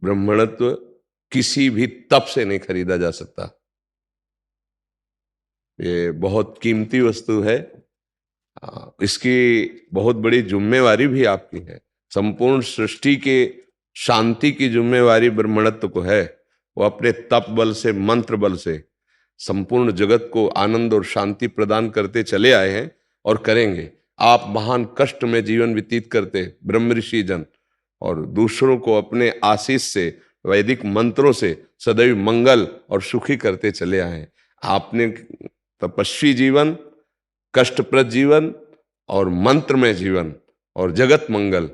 ब्राह्मणत्व किसी भी तप से नहीं खरीदा जा सकता। ये बहुत कीमती वस्तु है। इसकी बहुत बड़ी जिम्मेवारी भी आपकी है। संपूर्ण सृष्टि के शांति की जिम्मेवारी ब्राह्मणत्व को है। वो अपने तप बल से, मंत्र बल से संपूर्ण जगत को आनंद और शांति प्रदान करते चले आए हैं और करेंगे। आप महान कष्ट में जीवन व्यतीत करते ब्रह्म ऋषि जन और दूसरों को अपने आशीष से, वैदिक मंत्रों से सदैव मंगल और सुखी करते चले आए हैं। आपने तपस्वी जीवन, कष्टप्रद जीवन और मंत्र में जीवन और जगत मंगल,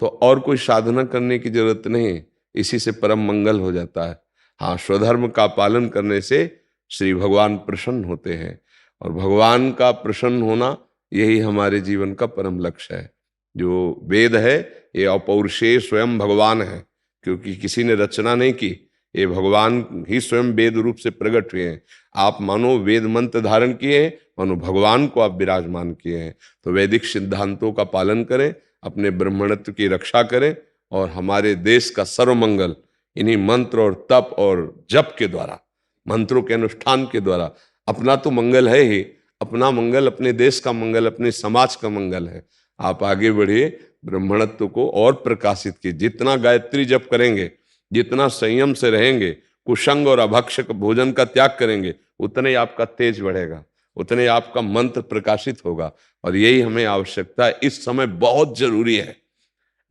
तो और कोई साधना करने की जरूरत नहीं, इसी से परम मंगल हो जाता है। हाँ, स्वधर्म का पालन करने से श्री भगवान प्रसन्न होते हैं और भगवान का प्रसन्न होना यही हमारे जीवन का परम लक्ष्य है। जो वेद है ये अपौरुषेय स्वयं भगवान है, क्योंकि किसी ने रचना नहीं की, ये भगवान ही स्वयं वेद रूप से प्रकट हुए हैं। आप मानो वेद मंत्र धारण किए हैं, मानो भगवान को आप विराजमान किए हैं। तो वैदिक सिद्धांतों का पालन करें, अपने ब्राह्मणत्व की रक्षा करें और हमारे देश का सर्वमंगल इन्हीं मंत्र और तप और जप के द्वारा, मंत्रों के अनुष्ठान के द्वारा। अपना तो मंगल है ही, अपना मंगल, अपने देश का मंगल, अपने समाज का मंगल है। आप आगे बढ़िए, ब्राह्मणत्व को और प्रकाशित कीजिए। जितना गायत्री जप करेंगे, जितना संयम से रहेंगे, कुसंग और अभक्षक भोजन का त्याग करेंगे, उतने ही आपका तेज बढ़ेगा, उतने आपका मंत्र प्रकाशित होगा। और यही हमें आवश्यकता है, इस समय बहुत जरूरी है।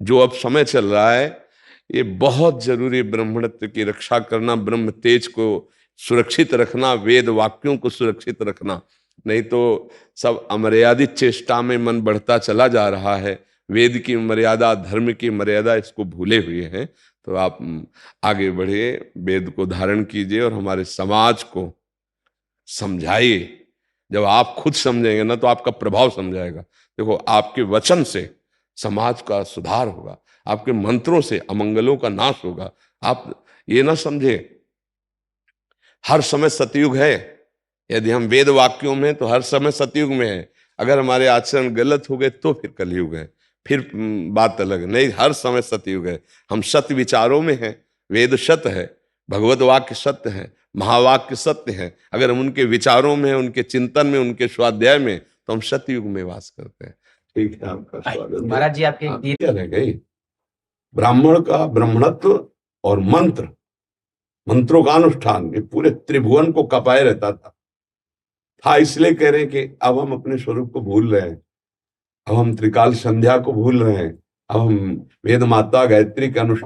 जो अब समय चल रहा है ये बहुत जरूरी, ब्राह्मणत्व की रक्षा करना, ब्रह्म तेज को सुरक्षित रखना, वेद वाक्यों को सुरक्षित रखना। नहीं तो सब अमर्यादित चेष्टा में मन बढ़ता चला जा रहा है। वेद की मर्यादा, धर्म की मर्यादा इसको भूले हुए हैं। तो आप आगे बढ़िए, वेद को धारण कीजिए और हमारे समाज को समझाइए। जब आप खुद समझेंगे ना तो आपका प्रभाव समझाएगा। देखो, आपके वचन से समाज का सुधार होगा, आपके मंत्रों से अमंगलों का नाश होगा। आप ये ना समझे हर समय सतयुग है। यदि हम वेद वाक्यों में, तो हर समय सतयुग में है। अगर हमारे आचरण गलत हो गए तो फिर कलयुग है, फिर बात अलग नहीं। हर समय सतयुग है। हम सत्य विचारों में हैं, वेद सत्य है, भगवत वाक्य सत्य है, महावाक्य सत्य है। अगर हम उनके विचारों में, उनके चिंतन में, उनके स्वाध्याय में, तो हम सतयुग में वास करते हैं। ठीक है, आपका स्वागत है। महाराज जी, आपके क्या रह गई? ब्राह्मण का ब्राह्मणत्व और मंत्र, मंत्रों का अनुष्ठान, ये पूरे त्रिभुवन को कपाए रहता था। इसलिए कह रहे हैं कि अब हम अपने स्वरूप को भूल रहे हैं, अब हम त्रिकाल संध्या को भूल रहे हैं, अब हम वेद माता गायत्री के अनुष्ठान